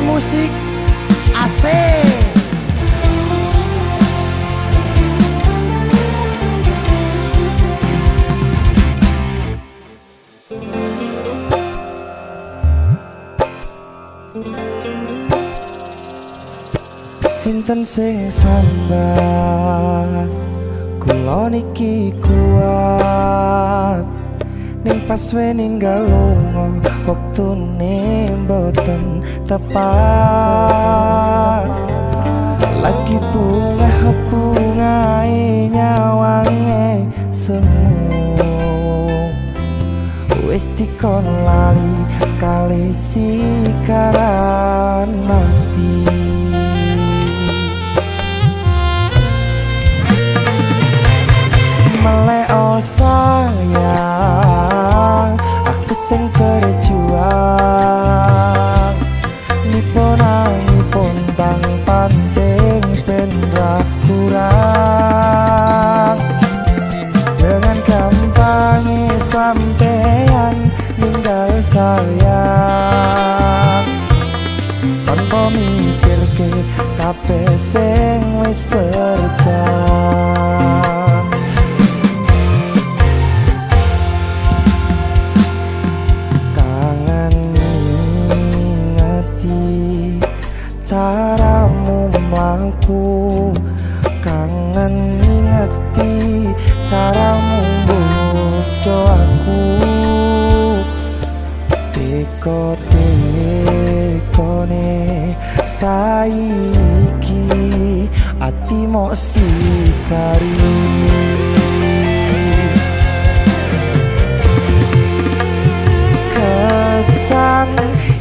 musik asik. Sinten sing sambat kula niki kuat ning pas we ninggal lunga wektune mboten tepat. Lagi bunga-bungae nyawange semu wis dikon lali kali sikaran mati. Meleo sayang, aku sing berjuang nipun bang panting ben ra kurang. Dengan gampangnya sampean ninggal sayang tanpa mikir ke kabeh sing wis berjalan. Caramu mlaku kangen ngingeti caramu bodo aku dekone saiki ati mok sikari. Kesan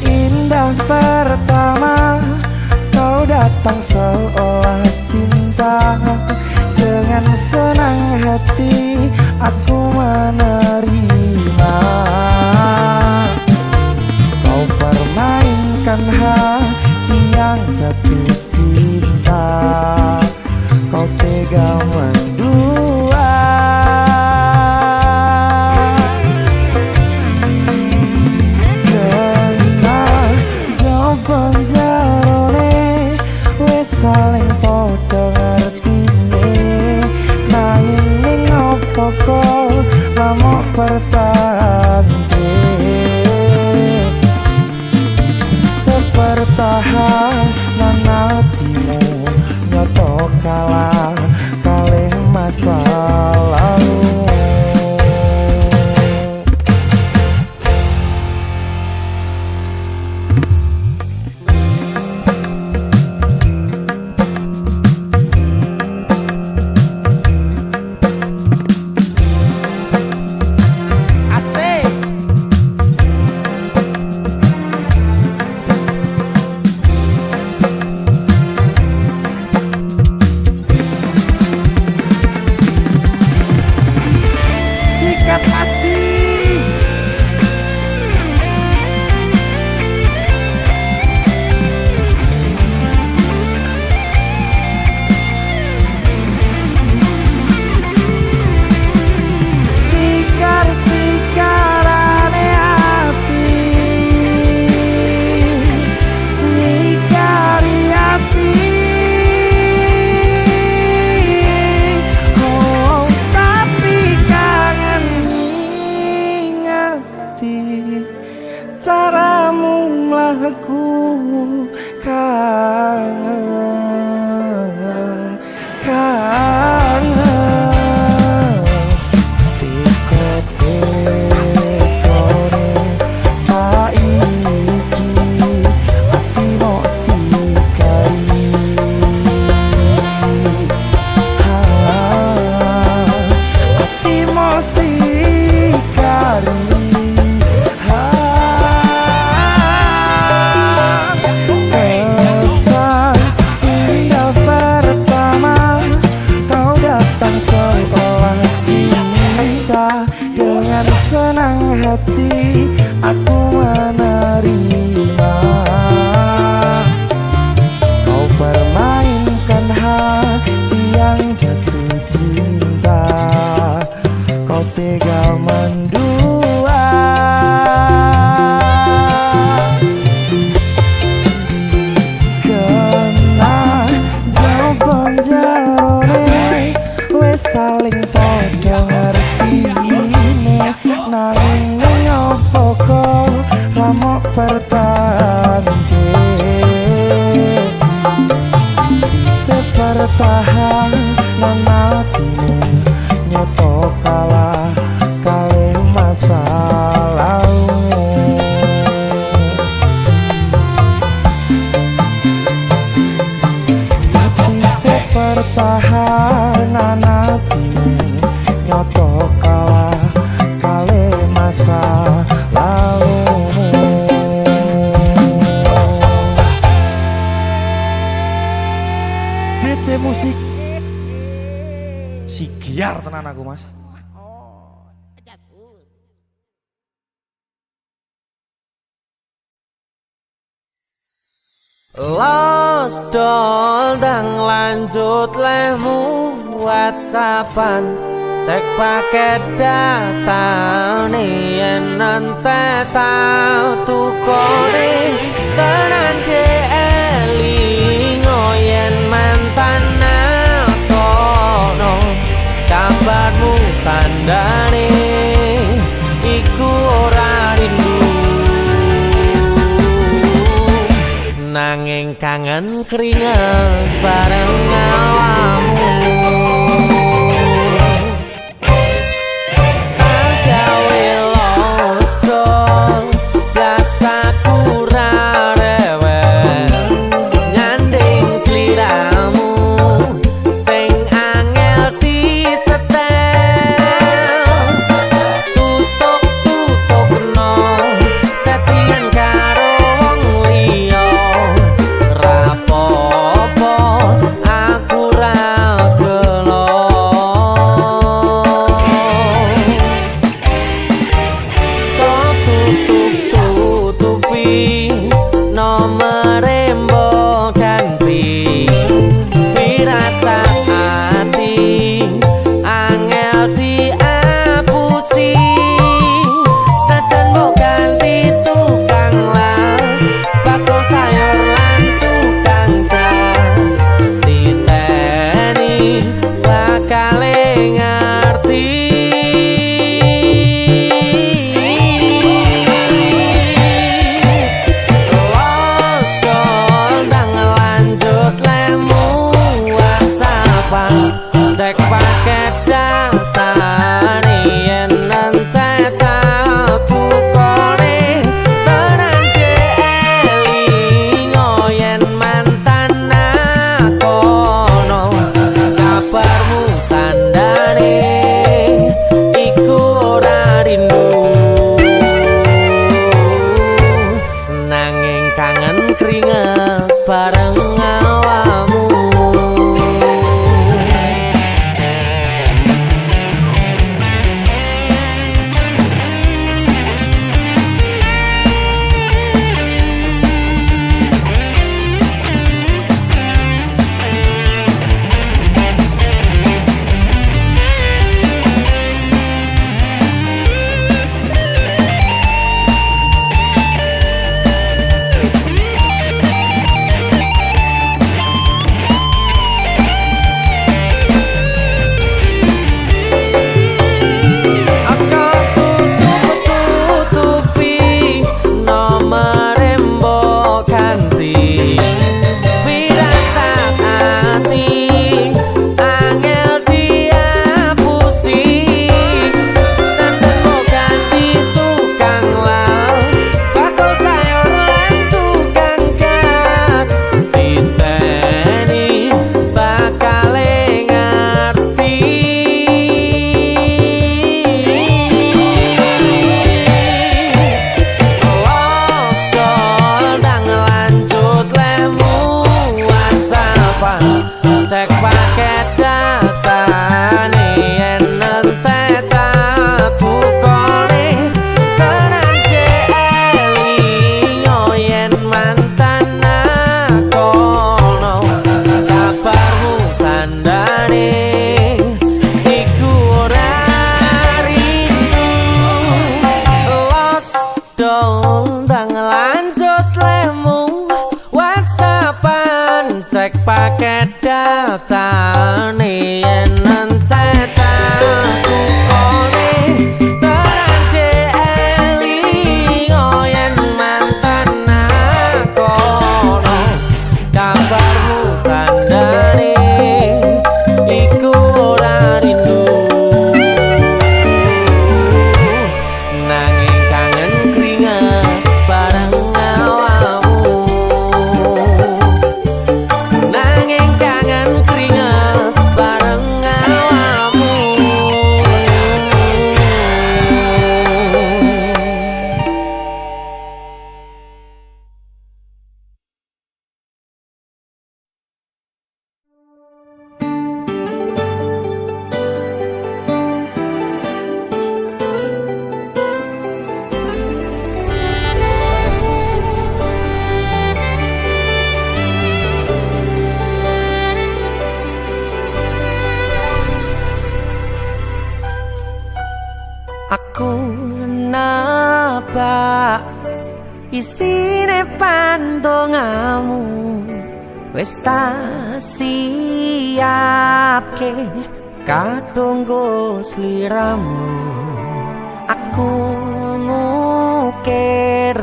indah pertama kau datang seolah cinta. Dengan senang hati aku menerima. Kau permainkan hati yang jatuh cinta. Kau tega mendua. Kena jawaban jarone saling podo ngertine nanging ning opo kok lamok pertante sepertahanan hatimu nyoto kalah kalih masa lalu. saling podo ngertine nanging opo kok ramok pertande sepertahan nang atimu nyoto kalah kalih masa lalu pertahanan hatimu nyoto kalah kali masa lalu. DC musik si giar tenan aku mas. Lost doll dang lanjut lemu WhatsAppan cek paket data nih yen nante tau tukone tenan ke elingo yen mantan tono kabarmu tandane iku ora rindu nanging kangen keringet bareng awamu agawe lost doll biasa kurang rewel nyanding sliramu sing angel disetel tutuk no chattingan karo wong liya rapopo aku ra Aku nebak isine pandongamu wis tak siapke kadunggo sliramu. Aku ngukir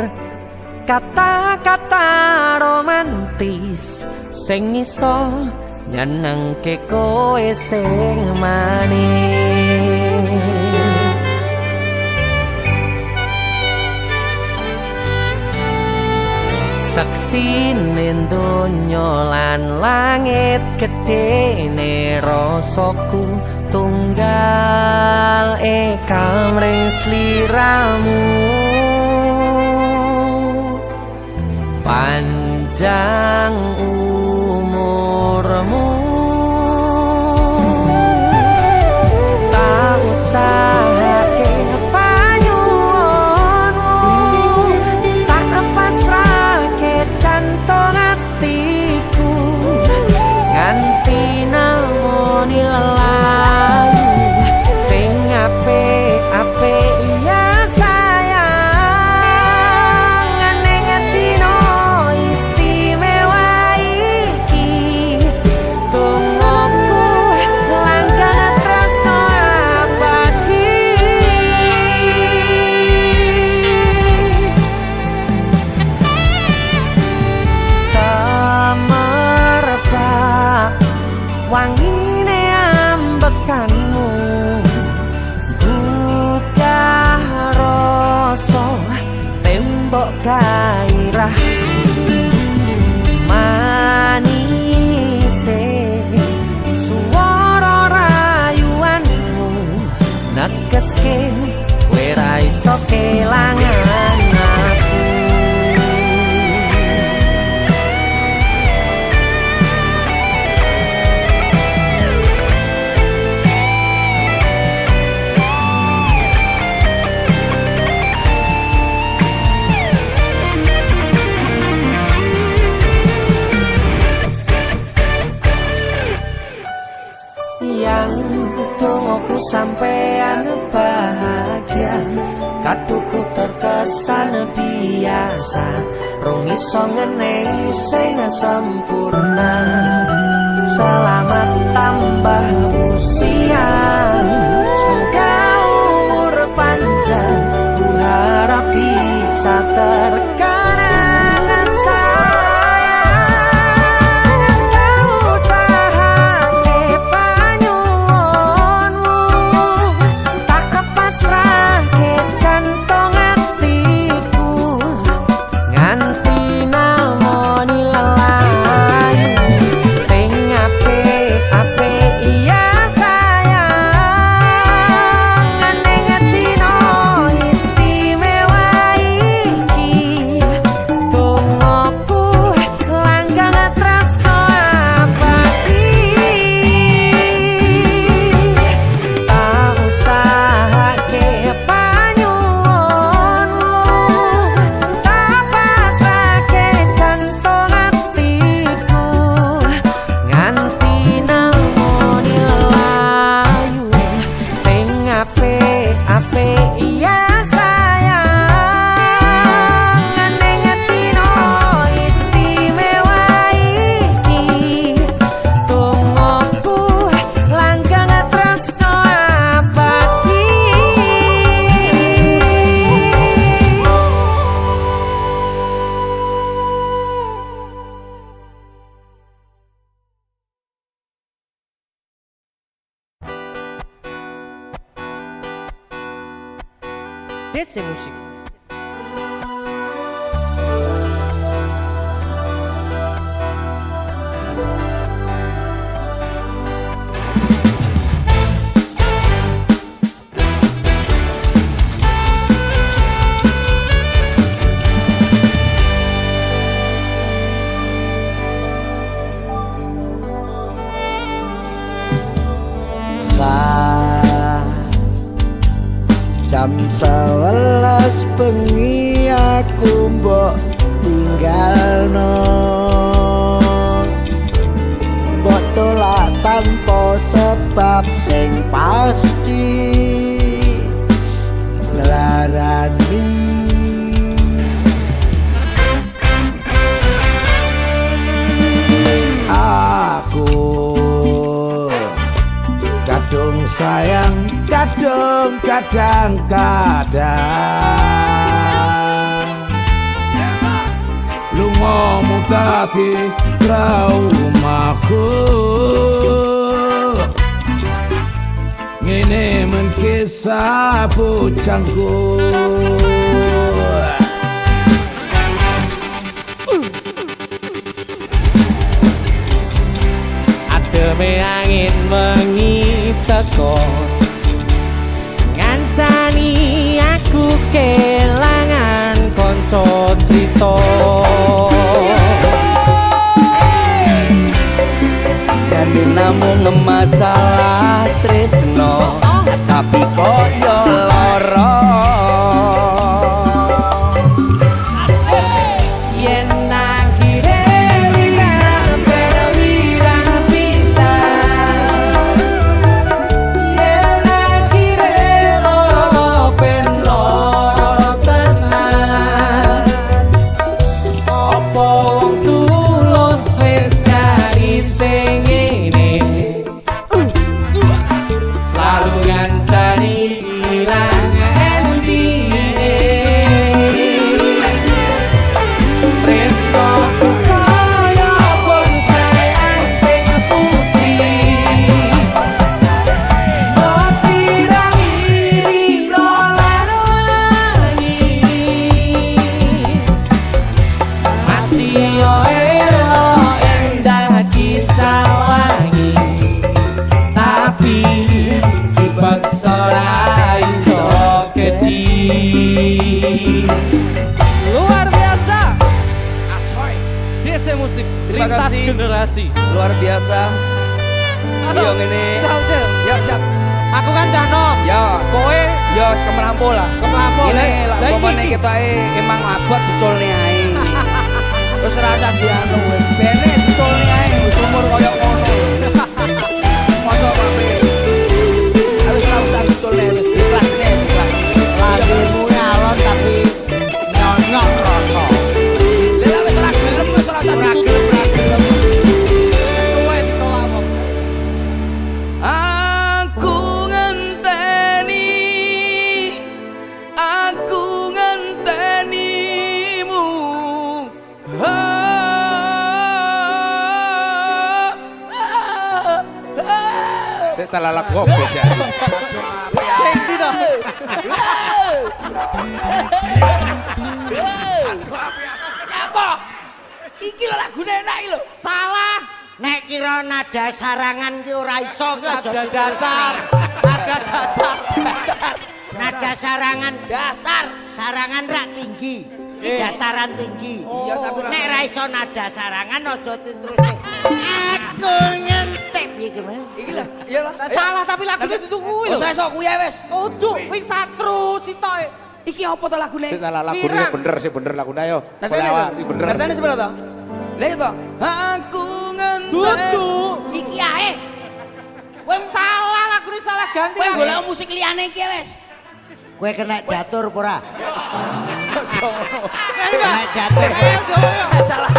kata-kata romantis sing iso nyenengke kowe sing manis. Saksine donya lan langit gedene rasaku tunggal kamring sliramu. Panjang umurmu, tak usahake panyuwunmu, tak pasrahke jantung hatiku nganti namoni lelayu sing apik-apik ya sayang. Ning dino istimewa iki tungguku langgeng tresno abadi. Semerbak wangine ambekanmu gugah rasa tembok gairah manise suara rayuanmu negeske kowe ra iso kelangan aku. Yang tungguku sampean bahagia, katuku terkesan biasa, rong iso ngenehi sing sempurna. Selamat tambah usia, semoga umur panjang, ku harap bisa terkenang sayang. Tak usahake panyuwunmu, tak pasrahke jantung hatiku nganti namoni lelayu sing apik-apik ya sayang. Ning dino istimewa iki tungguku langgeng tresno abadi. Tak usahake panyuwunmu, tak pasrahke jantung hatiku nganti namoni lelayu sing apik-apik ya sayang. Ning dino istimewa iki tungguku langgeng tresno abadi. DC Musik. Jam 11 bengi aku mbok tinggalno, mbok tolak tanpa sebab sing pasti. kadang-kadang lungamu dadi traumaku ngene men kisah bujangku ademe angin wengi teko ngancani aku kelangan konco crita Jane namung masalah tresno tapi kok yo lara yen akhire wirang wirang pisan yen akhire loro ben loro tenan opo wong tulus wis kari sing ngene selalu ngancani ilang endine Tresno kaya bonsai anting putih Sirang iri dolan wangi masih yo elo endah disawangi tapi dipaksa ra iso kedi luar biasa Asoy DC Musik Terima lintas kasih. generasi luar biasa. Iya ngene. Ya siap. aku kan Cano Ya, kowe ya kemerampul lah. Kemerampul, Ini eh. lah Lah pokoknya iki. kita emang abot diculne ae. Terus rasa dianu wis bene diculne ae wis umur koyo ngono. Mosok kabeh. Harus ora usah diculne wis ikhlasne ikhlas. Lagumu alon tapi nyonyok rasa. Lah wis ora gelem wis ora usah ditutup. kowe ditolak wong Aku ngentenimu saya salah lagu apa ya sing ndi to apa? Iki lho lagune enak iki lho. salah Nek kira nada sarangan ki ora iso ki aja ada diterusno. dasar Nada sarangan Dasar. sarangan rak tinggi. Iki dataran tinggi. Iya, tapi ora- Nek ra iso nada sarangan aja diterusne. Aku ngentep iki mah. Iki lah, iya lah. salah tapi lagune dudu kuwi Wis lho iso kuwi ae wis. ojo wis satru sitoke Iki apa to lagune? saya salah lagu Wirang. sih bener lagu ayo Nadane Ini bener Nadane sebelah to? Lah iya to. Aku ngenteni. dudu Iki ae. kowe salah lagune salah ganti Kowe lah. golek musik liyane iki wis. Kowe kena jatur apa ora? Kena Kena jatur. Masalah.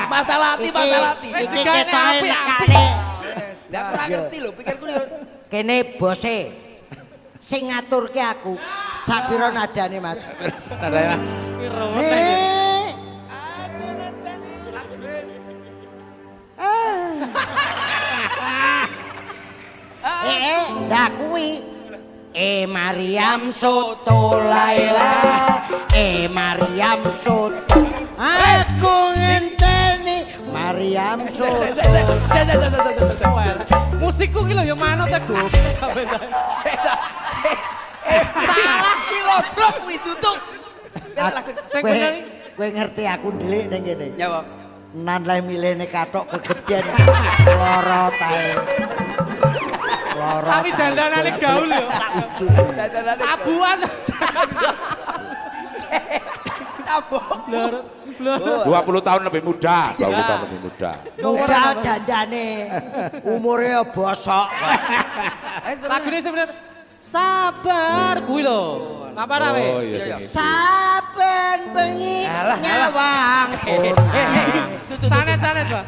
Masalah hati, masalah hati. Wis Iki digawe ketoke apik-apik. nekane. Lah aku ora ngerti lho, pikirku yo Kene bose sing ngaturke aku. Sapira nadane, Mas? nadanya Lah kuwi Mariam Soto Laila Mariam Soto aku ngenteni Mariam Soto musikku ki lho ya manut ta go salah kilogrok kuwi tutuk. Sing Kowe- bener kowe ngerti aku ndelik ning kene Ya, Pak. nan le milene katok kegeden lara tae lara tapi dandanane gaul yo sabuan Sabok. 20 tahun lebih muda 20 tahun lebih muda muda dandane umure bosok lagune sebenarnya sabar kuwi lho apa rawe oh iya sing itu. saben bengi Alah, alah. nyawang sanes Pak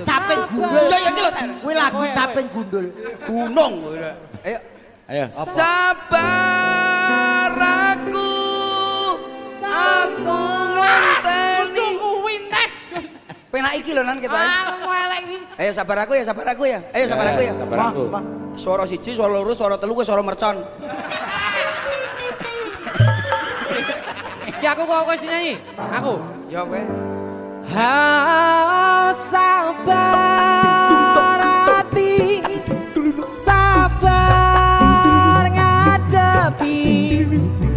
caping gundul Ya, ya, iki lho. kuwi lagu caping gundul Gunung kowe. Ayo. Ayo. Sabar aku ngenteni. Penak iki lho nan kita. Ayo sabar aku ya. Ayo sabar aku ya. Sabar aku. Suara siji, suara loro, suara telu, suara mercon. Iki aku kok wis nyanyi. Aku. Ya kowe. Sabar hati, sabar ngadepi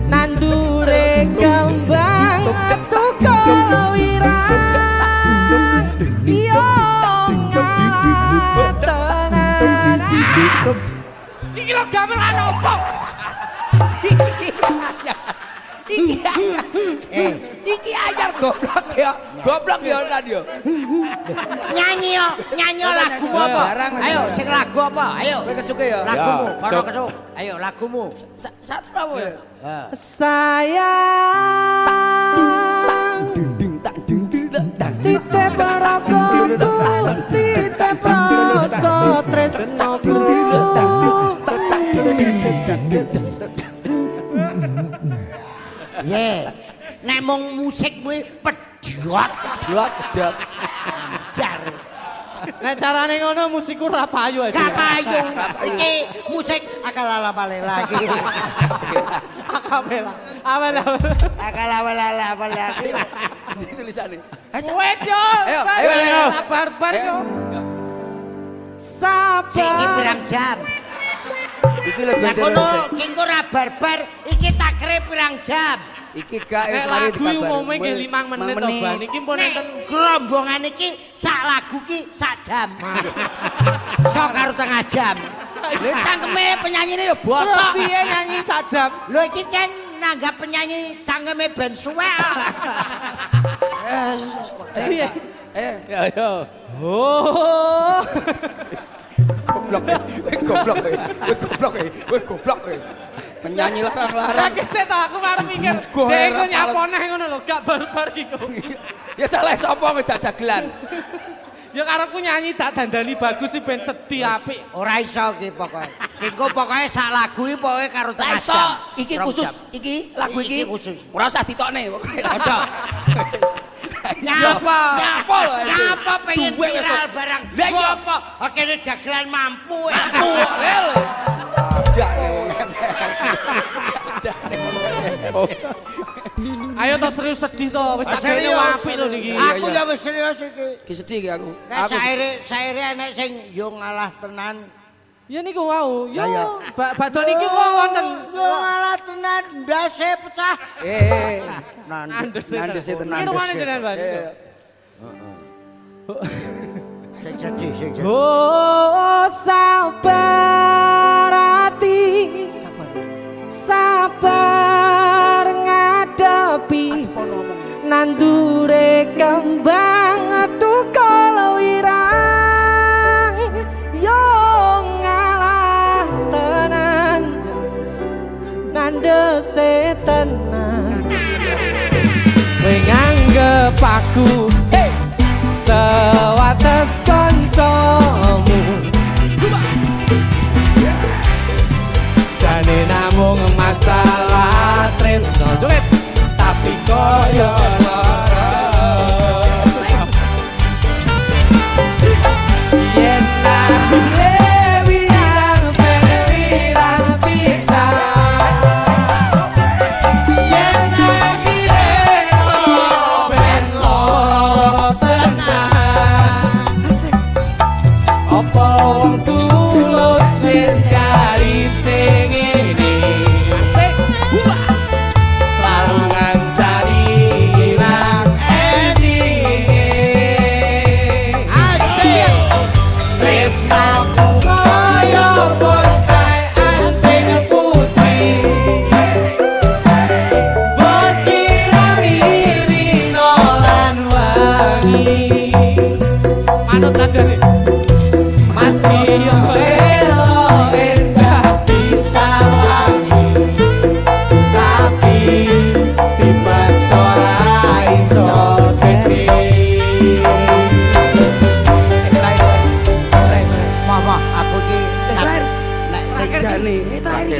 nandure kembang tukul wirang yo ngatenan. Iki lho gamelan opo? Iki anyar goblok ya. Goblok ya kan yo. Nyanyi lagu apa? Ayo sing lagu apa? Ayo. Kowe kecuke ya. Lagumu, Ya, kono cuk. kecuk. Ayo lagumu. Satu apa ya? Sayang titip ragoku titip rasa tresnoku. Ye. Nek mung musik kuwi pedhot. Blok pedot. Jar. Nek carane ngono musikku ora payu aja. Gak payu. Iki musik akal-ala lagi. Akapela. Awela. Akal-ala lagi. Ini tulisannya. Wes yo. Ayo. Sabar-bar yo. Sing iki Sabar. pirang jam? Iki lho Lah dadi kono resik. ki engko ra barbar, iki takre pirang jam. Iki gak Nek wis mari lagu umume nggih 5 menit to, Ban. Iki pun Nek enten gerombongan iki sak lagu ki sak jam. Sok karo tengah jam. Lha cangkeme penyanyine ya terus bosok. piye nyanyi sak jam. Lho iki kan nanggap penyanyi cangkeme ben suwek. Piye? Ayo. Oh. Goblok. Kowe goblok. Penyanyi larang-larang. Lah keset aku arep mikir, Go, dek iku heran, nyaponeh ngono lho, gak barbar iku. Ya salah sapa ngejak dagelan. Ya karepku nyanyi tak dandani bagus sih ben sedih apik. Ora iso ki pokoke. Engko pokoke sak lagu iki pokoke karo Tak tengah iso, jam. iki Rong khusus, jam. iki lagu iki Iki khusus. ora usah ditokne pokoke. Ojo. Nyapa? Nyapa lho. Nyapa pengen Duwe wis. viral barang. Lah iya. Apa? Akhirnya dagelan mampu. Aku lho. Ada wong Ayo to serius sedih to, wis tak kene apik lho niki. Aku ya wis serius iki. Ki sedih ki aku. Nek saire enek sing yo ngalah tenan. Ya niku wau. Yo, Lah ya. badhe niki kok wonten. Yo ngalah tenan ndase pecah. Andese tenan. Iki rumane jenengan, Ban. Sing jadi. Oh, sabar hati. Sabar ngadepi nandure kembang tukul wirang yo ngalah tenan nandese tenan kowe nganggep aku sewates kancamu jane namung masalah tresno joget tapi koyo lara yen nahile wirang wirang pisan yen nahile ben loro tenan apa wong tulus wis kari sing ngene selalu ngancani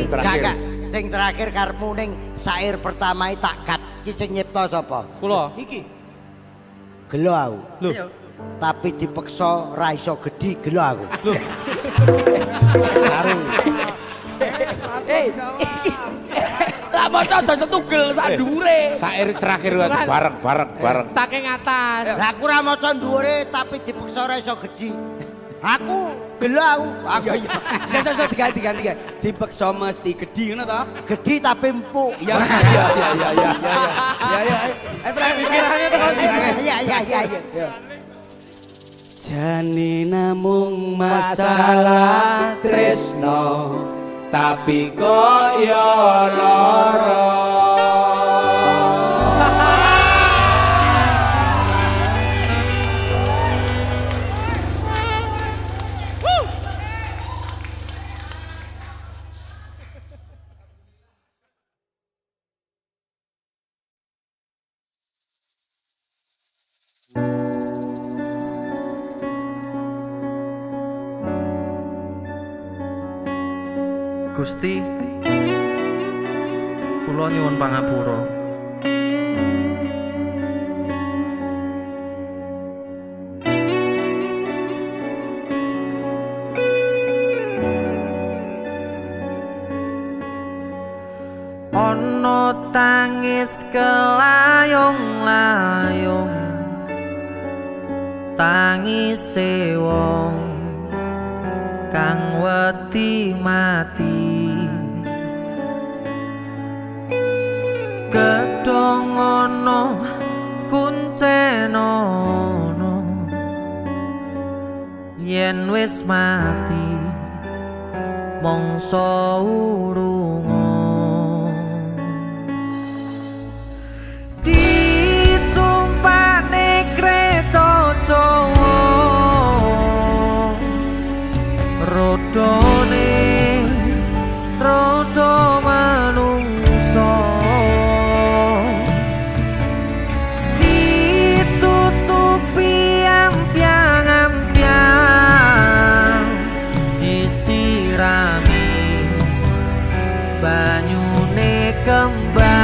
terakhir. Kakak, sing terakhir karepmu ning syair pertama tak kat. Iki sing nyipta sapa? Kula. Iki. Gelo aku. Lho. Ayo. Tapi dipeksa ra iso gedhi gelo aku. Lho. Saru. Lah maca aja setugel sak dhuwure. Syair terakhir waktu bareng. Saking atas. Lah aku ra maca dhuwure tapi dipeksa ra iso gedhi. Aku gelo aku. Iya iya. Sesuk diganti. Dipeksa mesti gedhi ngono to? Gedhi tapi empuk. Iya. Iya. Ya. Terakhir. Iya. Jane namung masalah tresno tapi kok yo lara. Gusti, kula nyuwun pangapura. Ana tangis kelayung-layung, tangise wong kang wedi mati. Gedhong ana kuncenono yen wis mati mangsa urunga. Ditumpane kreta Jawa rodone rodo manungsa, ditutupi ampiang-ampiang, disirami banyune kembang.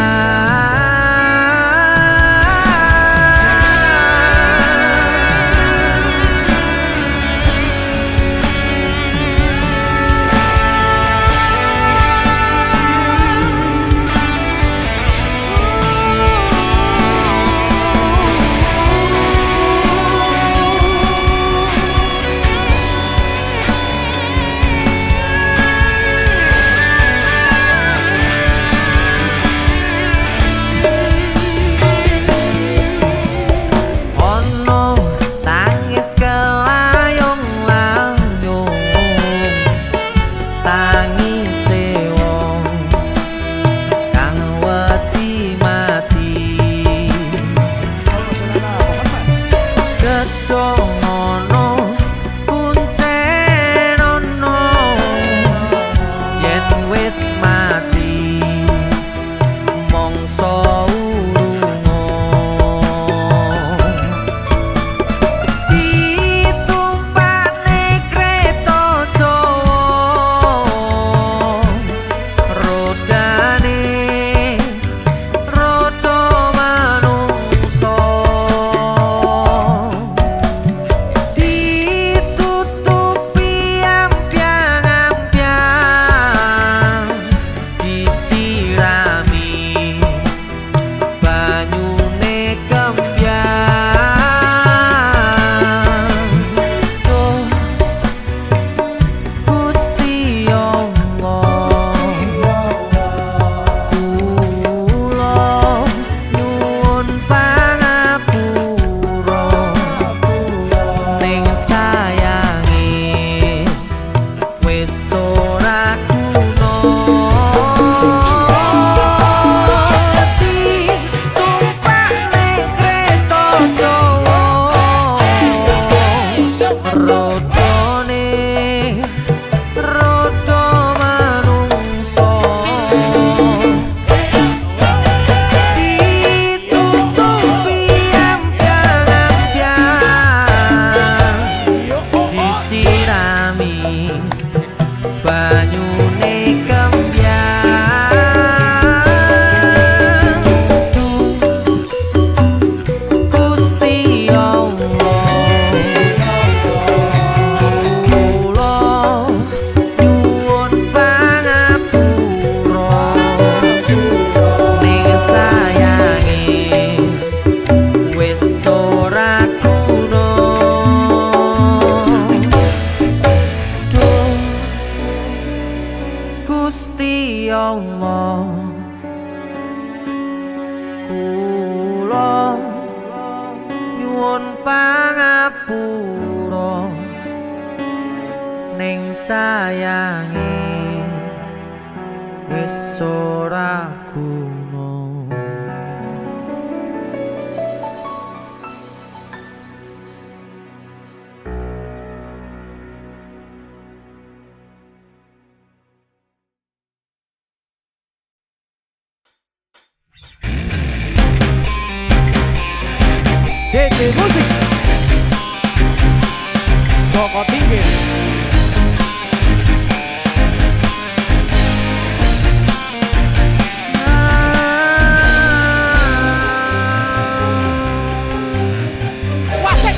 trimo kula nyuwun pangapura ning sayange wis ora guna. DT Musik Joko Tingkir. Wasik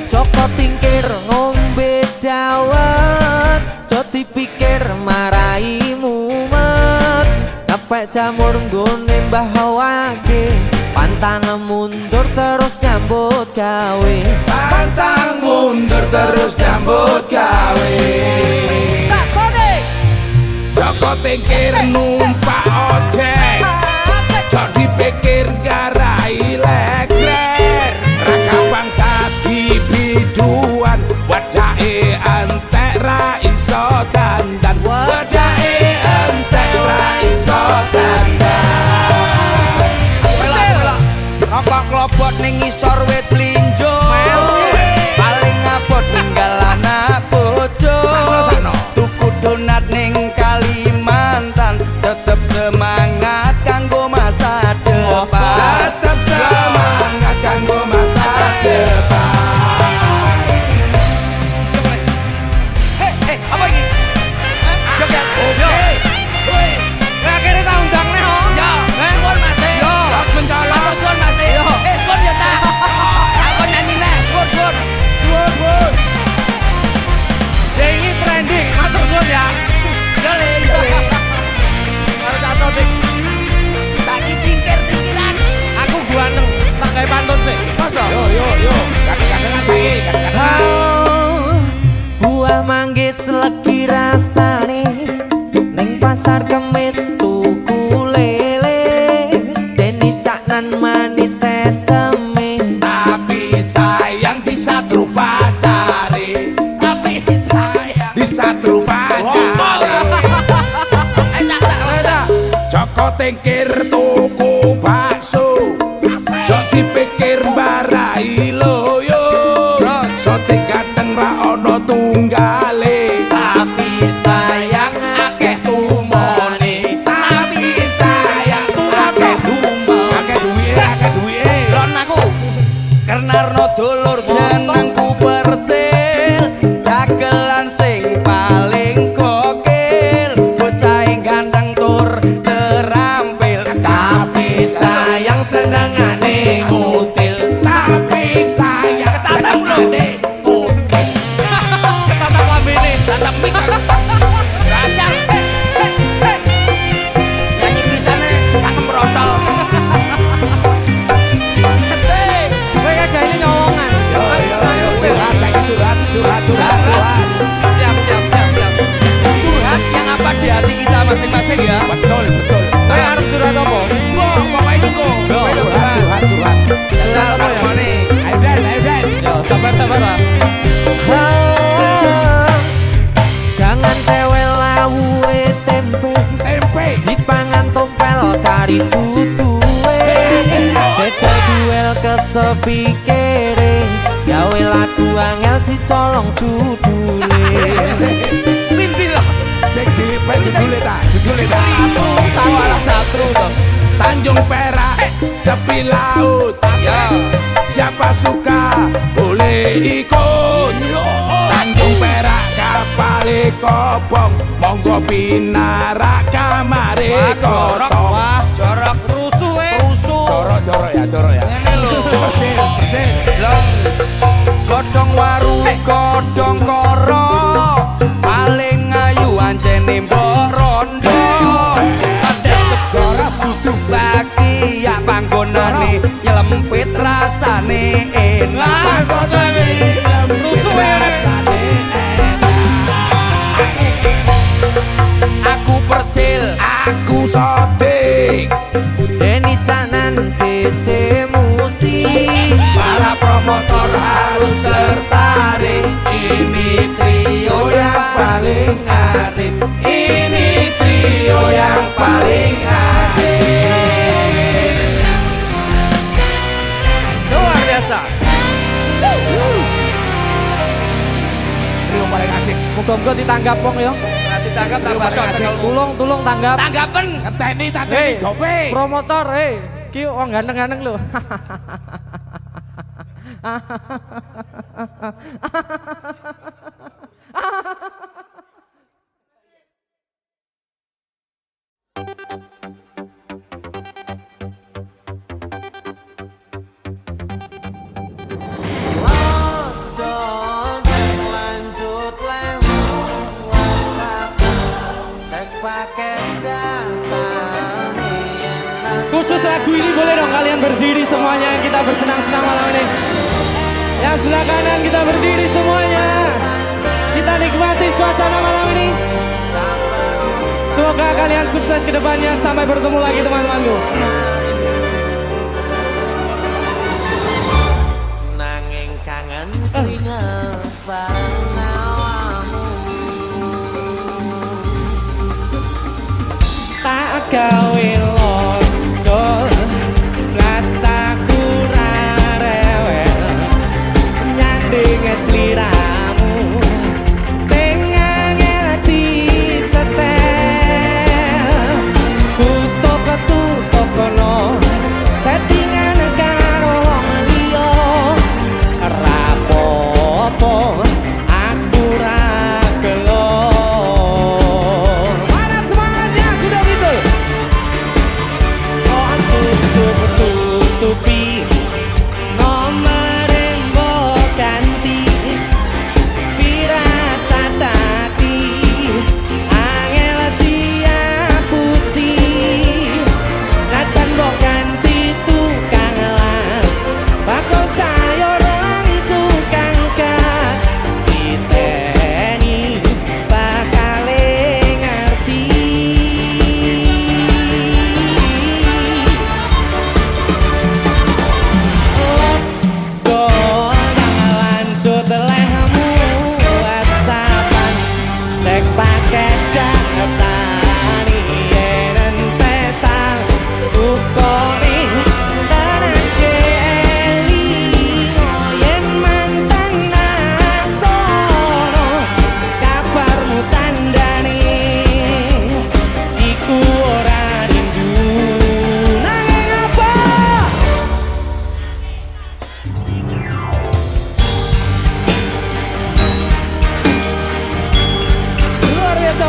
Joko Tingkir ngombe dawet, jo dipikir marai mumet, kapek jamur nggone mbah wage. Pantang mundur terus nyambut gawe. Pantang mundur terus nyambut gawe. Tak sone Joko Tingkir numpak ojek, jok dipikir garai legrek. Rakabang dadi biduan, wadake entek ra iso dandan. Wadake entek ra iso dandan. Rokok klobot ning ngisor wit blinjo. Paling abot ninggal anak bojo. Tuku donat ning Kalimantan, tetep semangat kanggo masa depan. Tetep semangat kanggo masa depan. Hei, apa iki? Joget. Yo. Lah kene tak undang nih ho. Ya, suwun Mas. Yo. Matur suwun Mas. Suwun ya ta. Aku nyanyi neh. Suwun. Ya ini trending, matur suwun ya. Yo le. Harus tak sotik. Saiki tingkir-tingkiran. Aku guanteng, tak gawe pantun sih. Masa? Yo. Kadang-kadang saiki, kadang-kadang. Oh, buah manggis legi rasane ning pasar kemis tuku lele, deni caknan manis sesame. Tapi sayang di satu pacare. Tapi sayang di satu pacare. Joko Tingkir tuku bakso, jok dipikir mbarai loyo. Soting kadang ra ono tunggale, tapi sayang akeh tumone. Tapi sayang akeh tumone. Akeh duwe. Lon aku Karnarno dulur jenengku Percil, dagelan sing paling gokil, bocah ganteng tur terampil. Tapi sayang senengane util. Tapi sayang senengane util. Ketatap lambene. Tatap mik aku. Rancang. Nyanyi pisane cangkem rotol. Kowe kagane nyolongan. Curhat. Siap. Curhat yang apa di hati kita masing-masing ya. Betul. Kowe arep curhat apa? Pokoknya ini kok. Curhat. Kenal harmoni. Ayo Dan. Yo, sabar lah. Oh, jangan tewel lawe tempe, dipangan tompel kari tutuwe. Beda duel kesepikere, gawe lagu angel dicolong judule. Sing dilipat judule ta. Salah satu dong. Tanjung Perak tepi laut. Ya. Siapa suka boleh ikut. Tanjung Perak kapale kobong, monggo pinarak kamare kosong. Wah, jorok Rusuh Jorok ya. ngene lho. Percil. Lho. Godhong waru, godhong koro, paling ayu ancene mbok rondo. Ada segara butuh bagi ya panggonane nyelempit rasane enak. Rusuh ya. Rasane enak. Sodik Deni Canan DC Musik. para promotor harus tertarik. Ini trio yang paling asik. Ini trio yang paling asik. Luar biasa. Trio paling asik. Muga-muga ditanggap wong ya. Nanti tangkap tambah cocok kalau Tulung tanggap. tanggapan. Ngenteni Hei, tanteni jope. promotor, ki wong ganteng-ganteng lho. Khusus lagu ini boleh dong kalian berdiri semuanya, kita bersenang-senang malam ini. Yang sebelah kanan kita berdiri semuanya. Kita nikmati suasana malam ini. Semoga kalian sukses ke depannya. Sampai bertemu lagi teman-temanku. Nanging kangen keringat bareng awamu. Tak gawe los dol rasaku ra rewel nyanding sliramu sing angel disetel tutuk kono chattingan karo wong liya ra apa-apa aku ra gelo. Mana semangatnya kuda gitu. Oh tutupi nomor mbok ganti firasat hati angel diapusi senajan mbok ganti tukang las bakal sayur lan tukang gas diteni bakal ngerti. Los doang lanjut lehmu whatsappan cek paket datani yen petang ukoni dan jeli yen mantan natono kabarmu tandani iku ora rindu nanging apa. Luar biasa.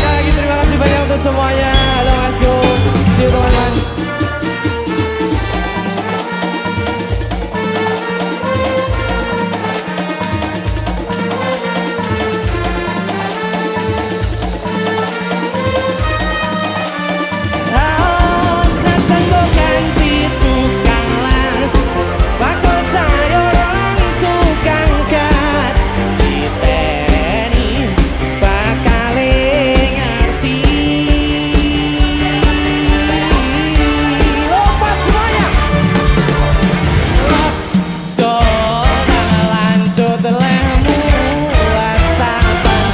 Sekali lagi terima kasih banyak untuk semuanya. Halo Mas Go. See you teman-teman. Haus najan go ganti tukang las bakal sayur lan tukang gas diteni bakal ngerti. Lompat semuanya. Los doang lanjut lehmu whatsappan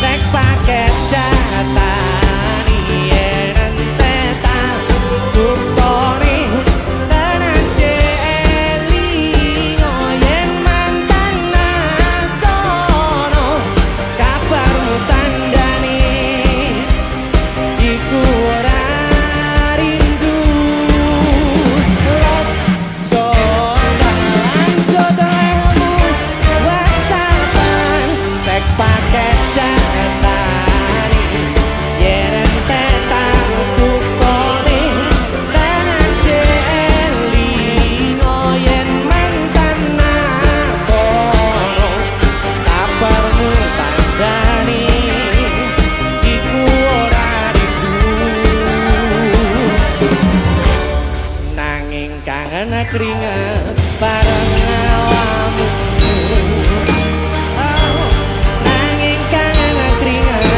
cek paket datani yen tetang tukoni tenan jeli yen mantan natono kabarmu tandani iku ora rindu. Los doang lanjut lehmu whatsappan cek paket datani yen tetang tukoni tenan jeli yen mantan natono kabarmu tandani iku ora rindu nanging kangen keringat bareng awamu. Oh, nanging kangen keringat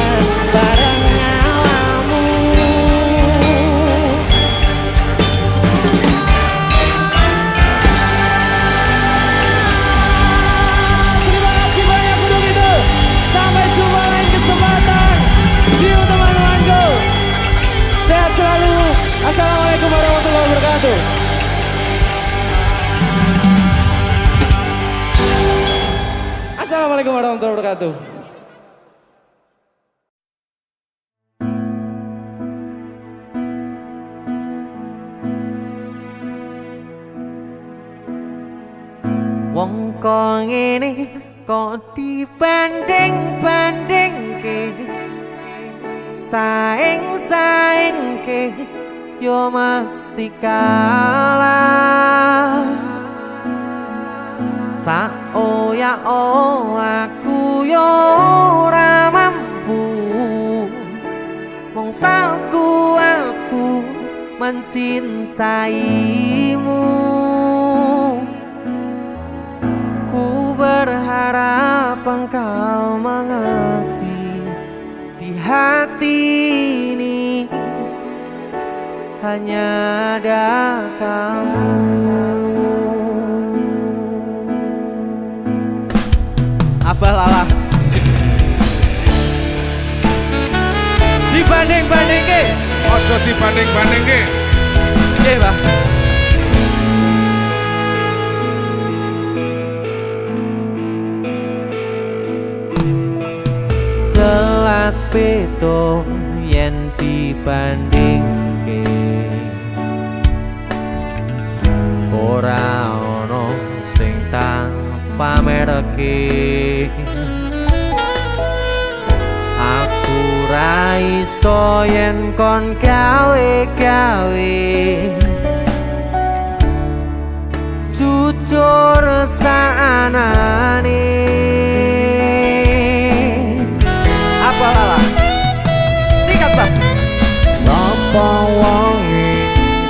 Assalamualaikum warahmatullahi wabarakatuh. Wong kok ngene kok dibanding-bandingke saing-saingke yo mesti kalah. Tak ya aku yo ora mampu mong sakuatku mencintaimu. Ku berharap engkau mengerti di hati ini hanya ada kamu. Apalah dibanding-bandingke, Ojo dibanding-bandingke. nggih, Pak. Jelas beda yen dibandingke, ora ono sing tak pamerke. Aku ra iso yen kon gawe-gawe, jujur saanane. Apalah sikat, Pak. Sapa wonge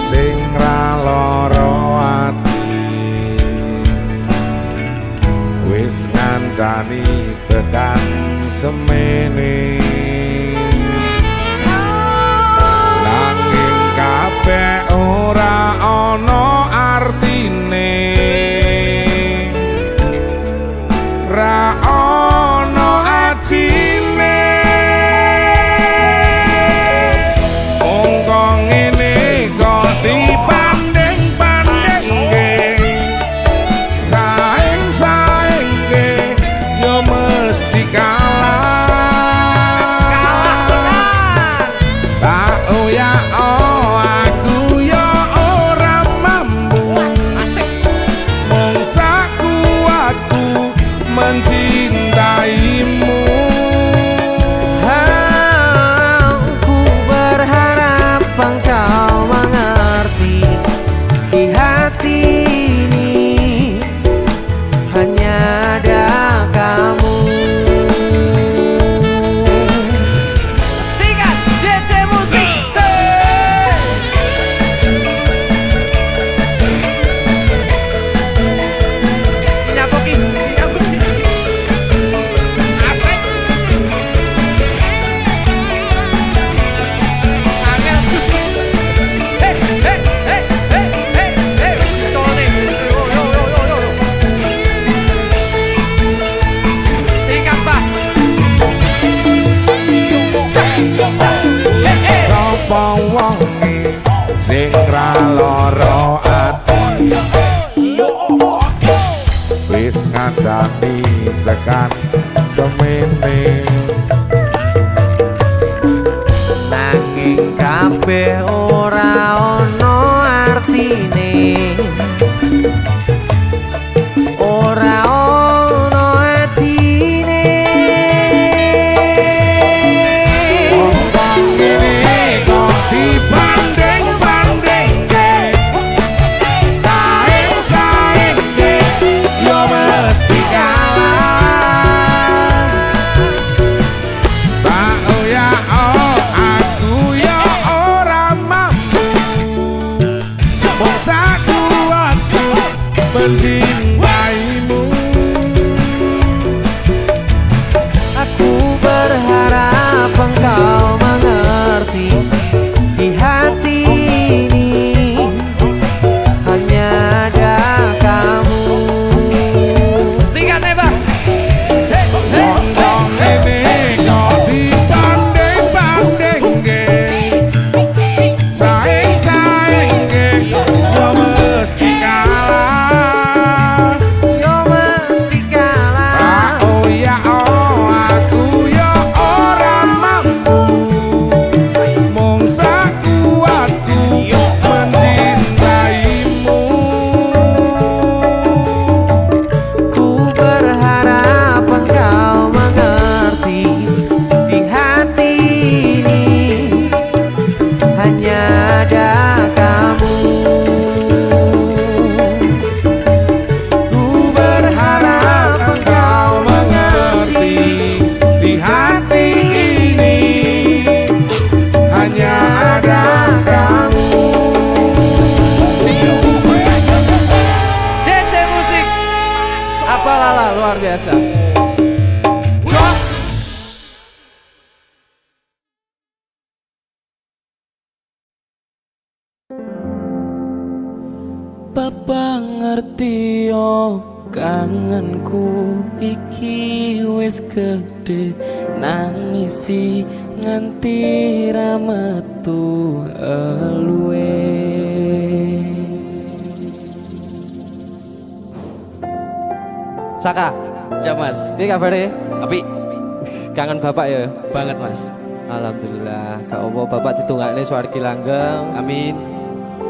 sing ra lara ati, wis ngancani tekan semene. Nanging kabeh ora ana artine, ra ana ajine. Monggo ngene kok dibanding-bandingke, saing-saingke yo mesti mencintaimu. Aku berharap engkau mengerti di hati ini hanya ada kamu. Sikat DC Musik. Nyapoki. Sapa wonge sing ra lara ati, wis ngancani tekan semene. Nanging kabeh ora ono artine, ora ono ajine. Ngene kok dibanding-bandingke, saing-saingke yo mesti kalah. Tak ya aku ya ora mampu, mung sakuatku mencintaimu. Aku berharap engkau mengerti di hati ini hanya ada kamu. Singkat nih, Bang. Monggo ngene kok dibanding-bandingke, saing-saingke yo mesti kalah. Yo mesti kalah. Oh ya ngerti yo kangenku iki wis gede nangisi nganti ra metu eluwe. Saka, Siap mas. ini kabarnya? Tapi Kangen bapak ya? banget mas. Alhamdulillah, kak opo bapak ditungakne swargi langgeng. Amin.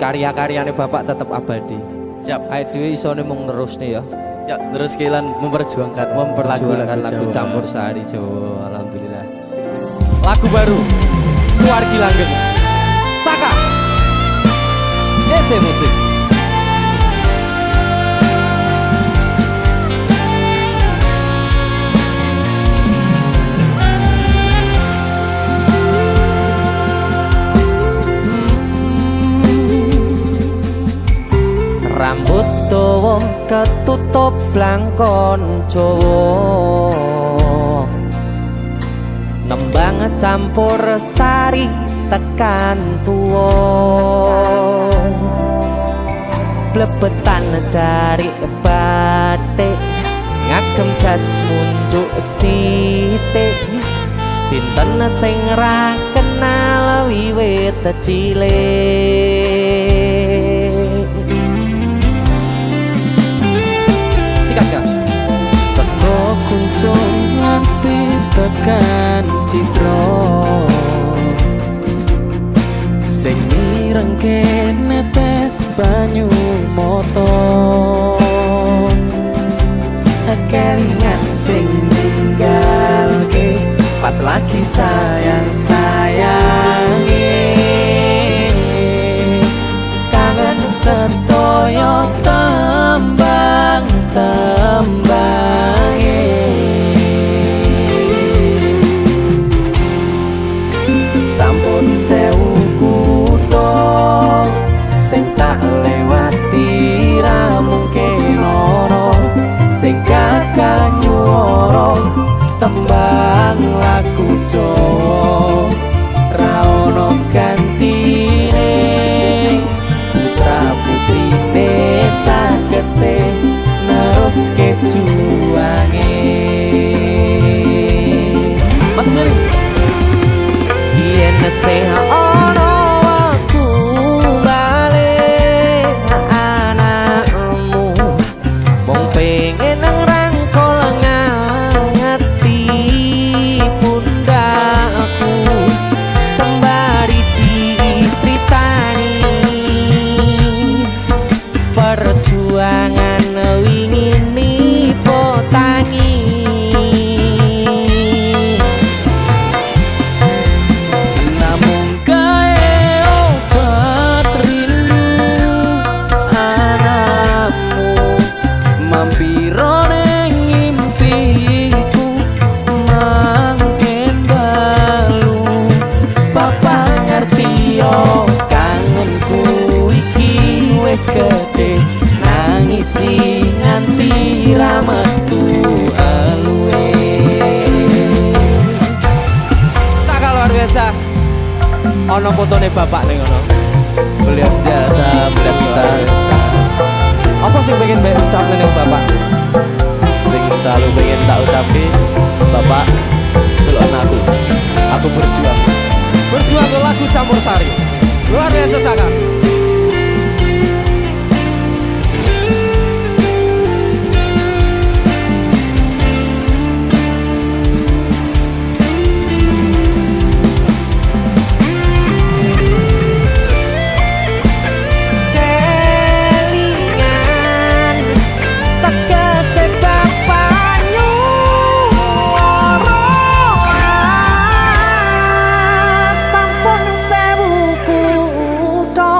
Karya-karyane bapak tetap abadi. Siap. Ayo dhewe isone mung nerusne ya. Ya terus Kilan memperjuangkan Lagu Jawa. campur sari Jawa. Alhamdulillah. Lagu baru Swargi Langgeng. Saka. JC Musik. Rambut dawa ketutup blangkon Jawa, nembang campur sari tekan tuwa, blebetan jari batik ngagem jas munjuk sithik, sinten sing ra kenal wiwit cilik. Seko kuncung nganti tekan citro, sing mirengke netes banyu moto, kelingan sing ninggalke pas lagi sayang-sayange, kangen sedaya tembang-tembange, sampun sewu kutha sing tak lewati ra mungkin lara, sing kakang nyuwara tembang lagu Jawa ra ono gantine, putra putrine sagete neruske juwange. Mas Ferry Yen sing ana wektu bali anakmu mung pengen ngrangkul ngati pundakku sembari dicritani perjuangan wingi nipo tangi. namung kae obat rindu anakmu mampiro ning ngimpiku mangken balu papa ngerti yo kangenku iki wis gede nangisi nganti ra metu eluwe. Saka luar biasa. Ono fotone bapak ning ngono. Beliau setiasa melihat kita, Apa sih pengen mbak ucapin ning bapak? sing selalu pengen tak ucapi, Bapak, delok aku berjuang. Berjuang ke lagu campur sari. Luar biasa Saka. Kelingan tegese bapak nyuwara sampun sewu kutha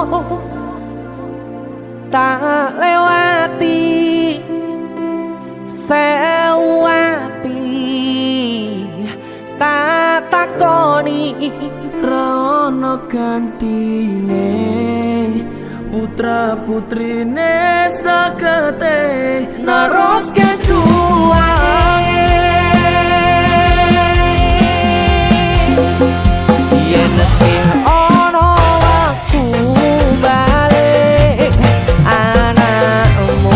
tak lewati sewu ati tak takoni rono gantine putra putrine sagete neruske juwange. Yen sing ana waktu balik anakmu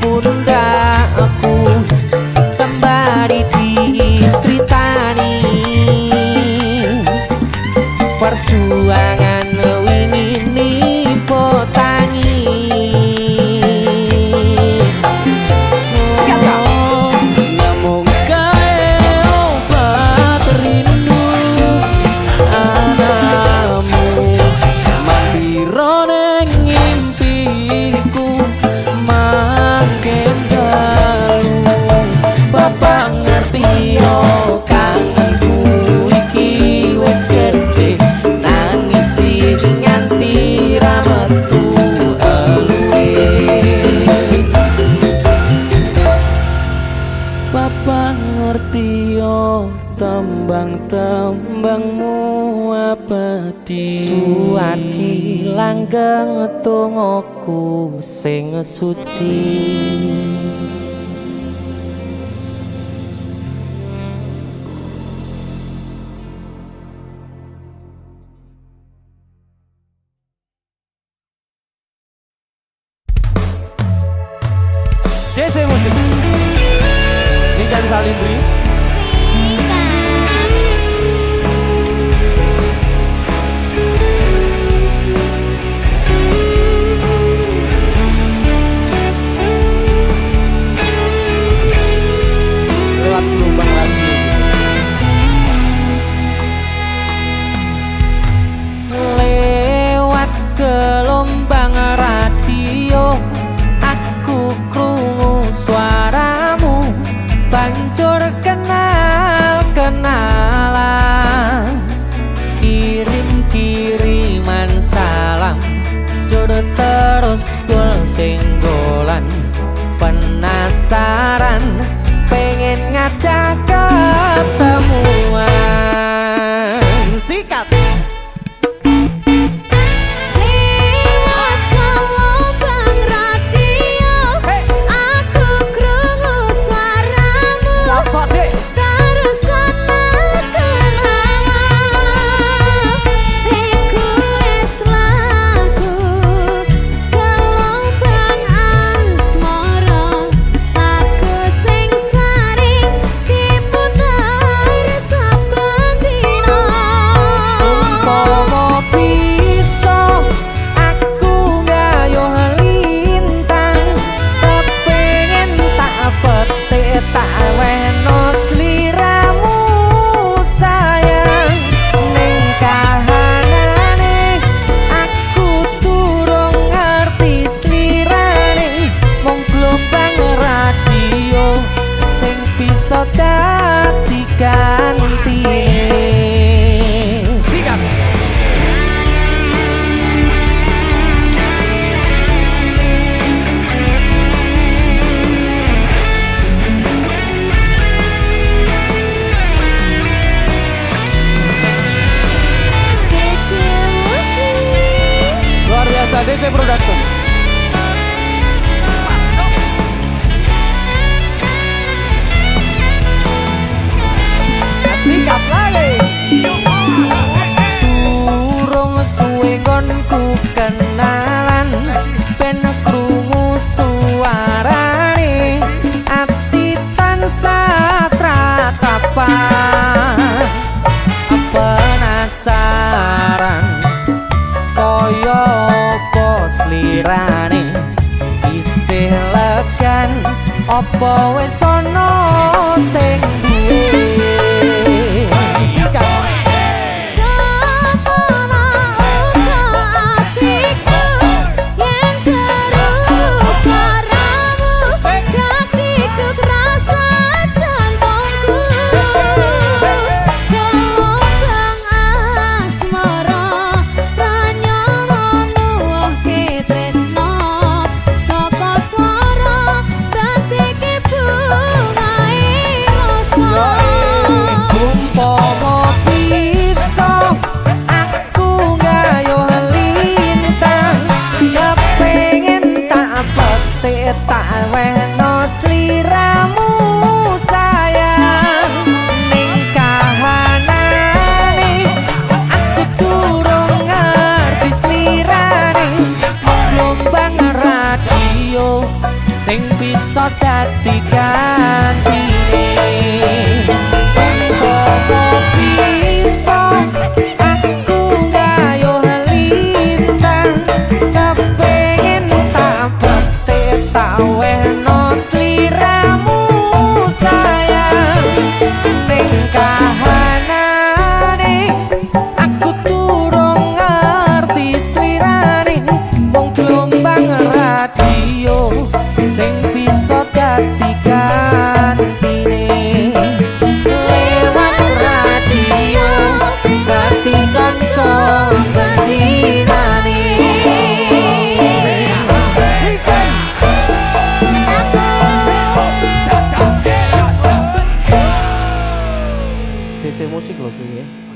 pundakku sembari dicritani perjuangan wingi nipo tangi nemu gawe obat rindu anakmu mampiro ning ngimpiku makin dalu bapak ngerti yo kangenku iki wis gede nangisi nganti rametku eluwe bapak ngerti yo tembang-tembangmu abadi suwaki langgeng tungoku sing suci DC Musik Nikan Salindri lewat lubang radio lewat gelombang radio aku krungu suaramu banjur kenal-kenalan kirim-kiriman salam jodoh terus gol singgolan penasaran pengen ngajak ketemuan sikat DC Production sikat lagi durung suwe nggonku kenalan ben krungu suarane ati tansah tratapan penasaran koyo apa slirane isih legan apa wis ana sing duwe sing bisa dadi gantine umpama bisa aku gayuh lintang kepengin tak bete tak wehno sliramu sayang ning kahanane aku durung ngerti slirane wong gelombang radio sing bisa dadi gantine lewat radio dadi kanca bandinane DC musik lho kuwi ya.